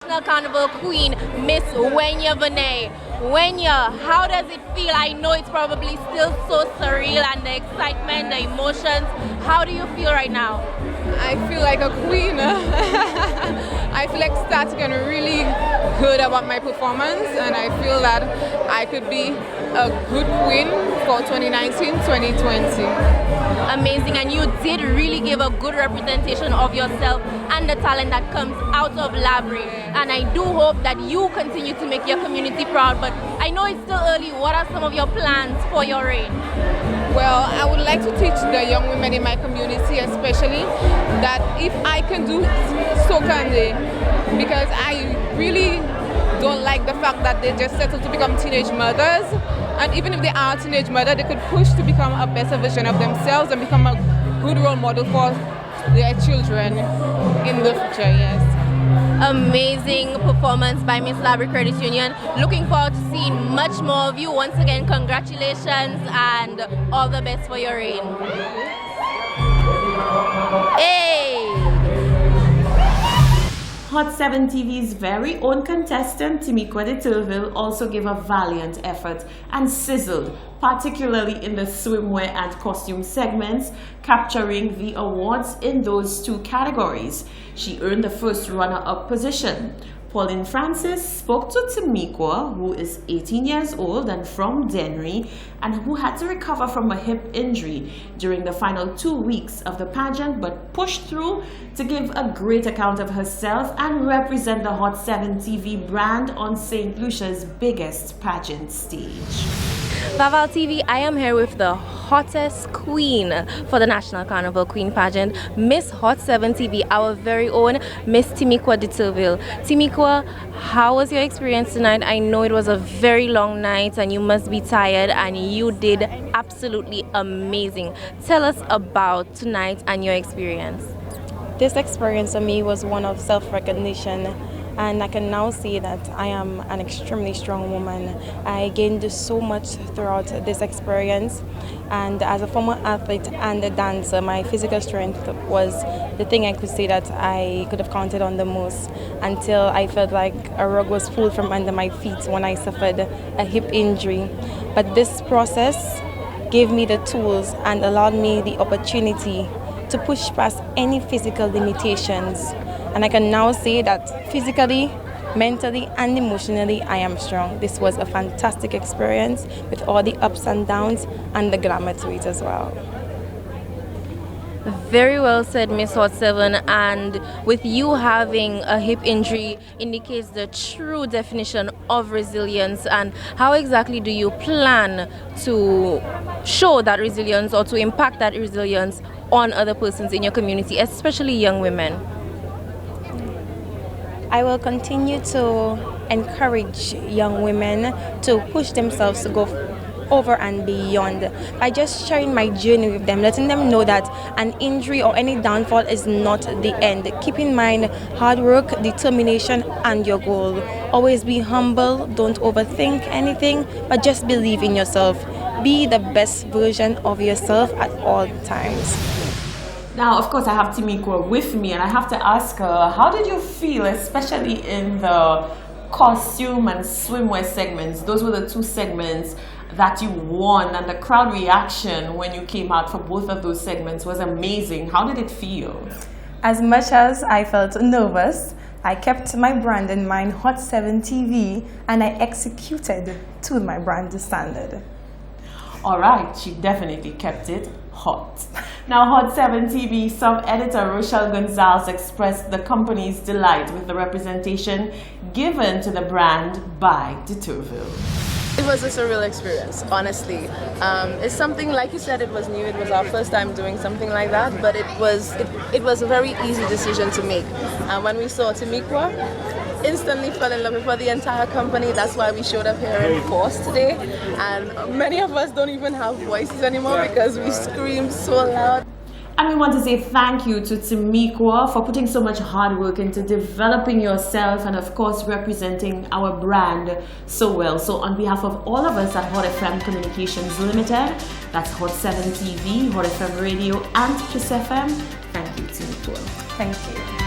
National Carnival Queen, Miss Wenya Vinay. Wenya, how does it feel? I know it's probably still so surreal, and the excitement, the emotions. How do you feel right now? I feel like a queen. I feel ecstatic and really good about my performance, and I feel that I could be a good queen for 2019-2020. Amazing, and you did really give a good representation of yourself and the talent that comes out of Labrie. And I do hope that you continue to make your community proud. But I know it's still early. What are some of your plans for your reign? Well, I would like to teach the young women in my community, especially, that if I can do, so can they. Because I really don't like the fact that they just settle to become teenage mothers. And even if they are a teenage mother, they could push to become a better version of themselves and become a good role model for their children in the future, yes. Amazing performance by Miss Labrie Credit Union. Looking forward to seeing much more of you. Once again, congratulations and all the best for your reign. Hey! Hot 7 TV's very own contestant, Timikwa de Turville, also gave a valiant effort and sizzled, particularly in the swimwear and costume segments, capturing the awards in those two categories. She earned the first runner-up position. Pauline Francis spoke to Timikwa, who is 18 years old and from Dennery, and who had to recover from a hip injury during the final 2 weeks of the pageant, but pushed through to give a great account of herself and represent the Hot 7 TV brand on St. Lucia's biggest pageant stage. Vaval TV, I am here with the hottest queen for the National Carnival Queen pageant, Miss Hot 7 TV, our very own Miss Timikwa de Turville. Timikwa, how was your experience tonight? I know it was a very long night and you must be tired, and you did absolutely amazing. Tell us about tonight and your experience. This experience for me was one of self-recognition, and I can now see that I am an extremely strong woman. I gained so much throughout this experience, and as a former athlete and a dancer, my physical strength was the thing I could say that I could have counted on the most, until I felt like a rug was pulled from under my feet when I suffered a hip injury. But this process gave me the tools and allowed me the opportunity to push past any physical limitations. And I can now say that physically, mentally, and emotionally, I am strong. This was a fantastic experience with all the ups and downs and the glamour to it as well. Very well said, Miss Hot 7. And with you having a hip injury indicates the true definition of resilience. And how exactly do you plan to show that resilience or to impact that resilience on other persons in your community, especially young women? I will continue to encourage young women to push themselves to go over and beyond by just sharing my journey with them, letting them know that an injury or any downfall is not the end. Keep in mind hard work, determination, and your goal. Always be humble, don't overthink anything, but just believe in yourself. Be the best version of yourself at all times. Now, of course, I have Timikwa with me, and I have to ask her, how did you feel, especially in the costume and swimwear segments? Those were the two segments that you won, and the crowd reaction when you came out for both of those segments was amazing. How did it feel? As much as I felt nervous, I kept my brand in mind, Hot 7 TV, and I executed to my brand standard. All right, she definitely kept it hot. Now, Hot 7 TV sub-editor Rochelle Gonzalez expressed the company's delight with the representation given to the brand by de Turville. It was a surreal experience, honestly. It's something, like you said, it was new. It was our first time doing something like that, but it was a very easy decision to make. And when we saw Timikwa, instantly fell in love with the entire company. That's why we showed up here in force today. And many of us don't even have voices anymore because we scream so loud. And we want to say thank you to Timikwa for putting so much hard work into developing yourself and, of course, representing our brand so well. So on behalf of all of us at Hot FM Communications Limited, that's Hot 7 TV, Hot FM Radio, and Kiss FM, thank you, Timikwa. Thank you.